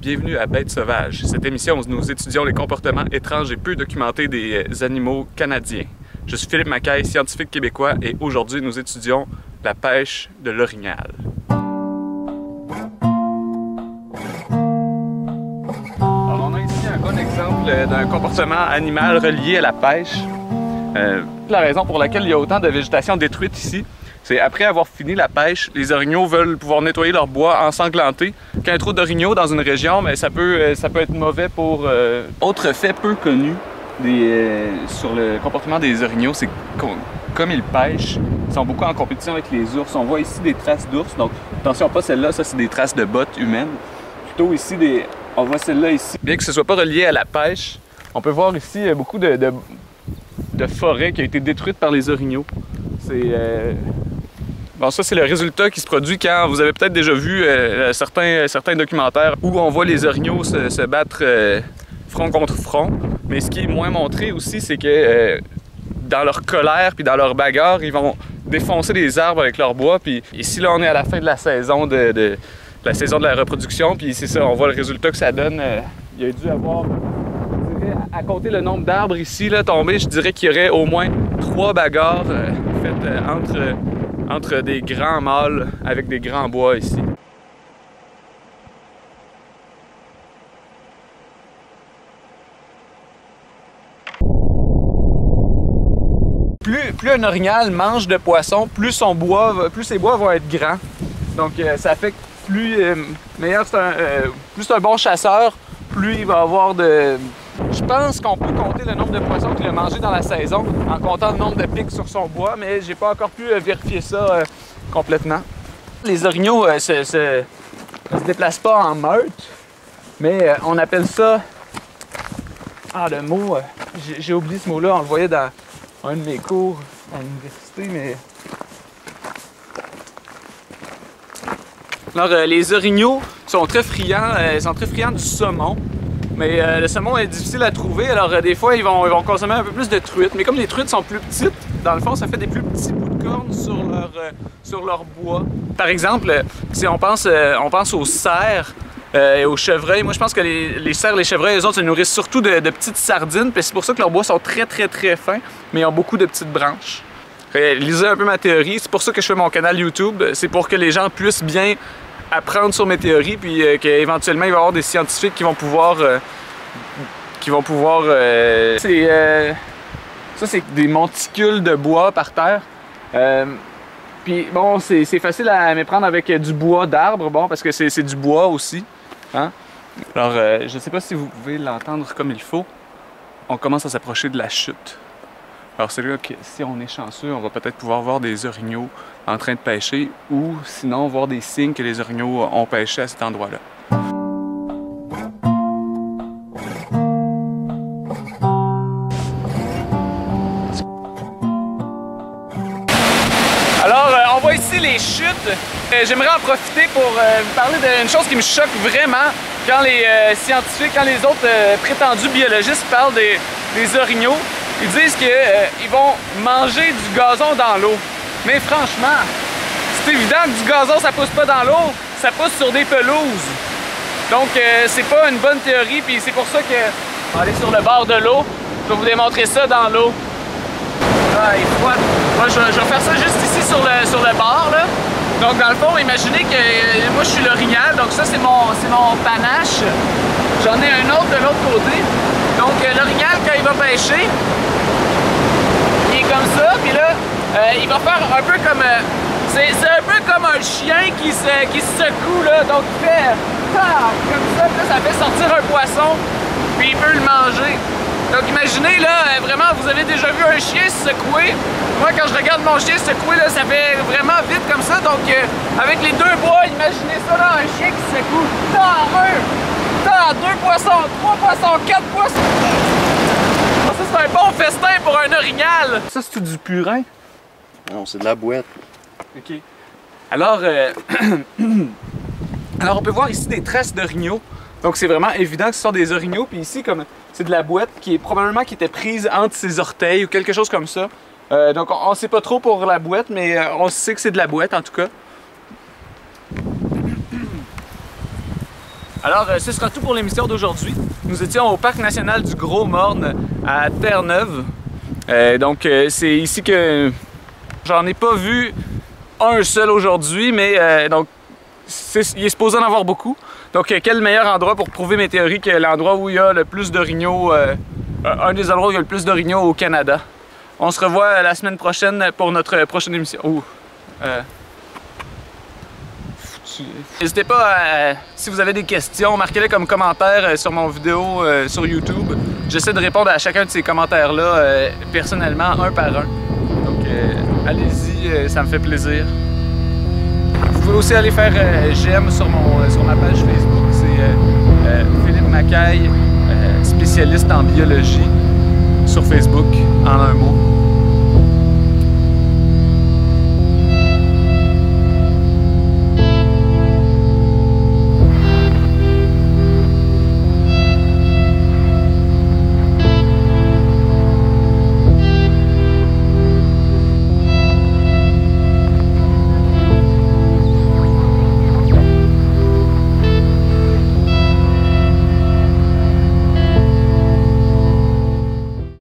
bienvenue à Bêtes sauvages. Cette émission où nous étudions les comportements étranges et peu documentés des animaux canadiens. Je suis Philippe Mackay, scientifique québécois, et aujourd'hui nous étudions la pêche de l'orignal. Alors on a ici un bon exemple d'un comportement animal relié à la pêche. La raison pour laquelle il y a autant de végétation détruite ici, c'est après avoir fini la pêche, les orignaux veulent pouvoir nettoyer leur bois ensanglanté. Quand il y a trop d'orignaux dans une région, mais ça peut être mauvais pour... Autre fait peu connu sur le comportement des orignaux, c'est comme ils pêchent, ils sont beaucoup en compétition avec les ours. On voit ici des traces d'ours, donc attention, pas celle-là, ça c'est des traces de bottes humaines. Plutôt ici, on voit celle-là ici. Bien que ce soit pas relié à la pêche, on peut voir ici beaucoup de forêt qui a été détruite par les orignaux. Bon, ça, c'est le résultat qui se produit quand vous avez peut-être déjà vu certains documentaires où on voit les orignaux se battre front contre front. Mais ce qui est moins montré aussi, c'est que dans leur colère puis dans leur bagarre, ils vont défoncer des arbres avec leur bois. Puis ici, là, on est à la fin de la saison de la reproduction. Puis c'est ça, on voit le résultat que ça donne. Il y a dû avoir, je dirais, à compter le nombre d'arbres ici, là, tombés, je dirais qu'il y aurait au moins 3 bagarres faites entre des grands mâles avec des grands bois ici. Plus un orignal mange de poisson, plus ses bois vont être grands. Donc ça fait que plus c'est un bon chasseur, plus il va avoir de... Je pense qu'on peut compter le nombre de poissons qu'il a mangé dans la saison en comptant le nombre de pics sur son bois, mais j'ai pas encore pu vérifier ça complètement. Les orignaux ne se déplacent pas en meute, mais on appelle ça... Ah, le mot... j'ai oublié ce mot-là, on le voyait dans un de mes cours à l'université, mais... Alors, les orignaux sont très friands du saumon. Mais le saumon est difficile à trouver, alors des fois ils vont consommer un peu plus de truites. Mais comme les truites sont plus petites, dans le fond ça fait des plus petits bouts de cornes sur leur bois. Par exemple, si on pense aux cerfs et aux chevreuils, moi je pense que les cerfs et les chevreuils, eux autres se nourrissent surtout de petites sardines, puis c'est pour ça que leurs bois sont très fins, mais ils ont beaucoup de petites branches. Lisez un peu ma théorie, c'est pour ça que je fais mon canal YouTube, c'est pour que les gens puissent bien apprendre sur mes théories, puis qu'éventuellement il va y avoir des scientifiques qui vont pouvoir... ça c'est des monticules de bois par terre. Puis bon, c'est facile à méprendre avec du bois d'arbre, bon, parce que c'est du bois aussi. Hein? Alors, je sais pas si vous pouvez l'entendre comme il faut. On commence à s'approcher de la chute. Alors c'est là que si on est chanceux, on va peut-être pouvoir voir des orignaux en train de pêcher ou sinon voir des signes que les orignaux ont pêché à cet endroit-là. Alors on voit ici les chutes. J'aimerais en profiter pour vous parler d'une chose qui me choque vraiment quand les scientifiques, quand les autres prétendus biologistes parlent des orignaux. Ils disent qu'ils vont manger du gazon dans l'eau. Mais franchement, c'est évident que du gazon, ça pousse pas dans l'eau, ça pousse sur des pelouses. Donc, c'est pas une bonne théorie, puis c'est pour ça que... On va aller sur le bord de l'eau. Je vais vous démontrer ça dans l'eau. Ah, il est froid. Moi, je vais faire ça juste ici sur le bord, là. Donc, dans le fond, imaginez que moi, je suis l'orignal, donc ça, c'est mon panache. J'en ai un autre de l'autre côté. Donc, l'orignal, quand il va pêcher, il est comme ça, puis là, il va faire un peu comme... c'est un peu comme un chien qui se secoue, là. Donc, il fait... comme ça, puis là, ça fait sortir un poisson, puis il peut le manger. Donc, imaginez, là, vraiment, vous avez déjà vu un chien se secouer. Moi, quand je regarde mon chien se secouer, là, ça fait vraiment vite comme ça. Donc, avec les deux bois, imaginez ça, là, un chien qui se secoue. 2 poissons, 3 poissons, 4 poissons. Ça, c'est un bon festin pour un orignal. Ça, c'est du purin? Non, c'est de la boîte. OK. Alors, alors, on peut voir ici des traces d'orignaux. Donc, c'est vraiment évident que ce sont des orignaux. Puis ici, comme c'est de la boîte qui est probablement qui était prise entre ses orteils ou quelque chose comme ça. Donc, on ne sait pas trop pour la boîte, mais on sait que c'est de la boîte en tout cas. Alors, ce sera tout pour l'émission d'aujourd'hui. Nous étions au Parc national du Gros-Morne à Terre-Neuve. Donc, c'est ici que j'en ai pas vu un seul aujourd'hui, mais donc, il est supposé en avoir beaucoup. Donc, quel meilleur endroit pour prouver mes théories que l'endroit où il y a le plus d'orignaux, un des endroits où il y a le plus d'orignaux au Canada. On se revoit la semaine prochaine pour notre prochaine émission. N'hésitez pas, si vous avez des questions, marquez-les comme commentaires sur mon vidéo sur YouTube. J'essaie de répondre à chacun de ces commentaires-là personnellement, un par un. Donc, allez-y, ça me fait plaisir. Vous pouvez aussi aller faire j'aime sur ma page Facebook. C'est Philippe Macaille, spécialiste en biologie, sur Facebook, en un mot.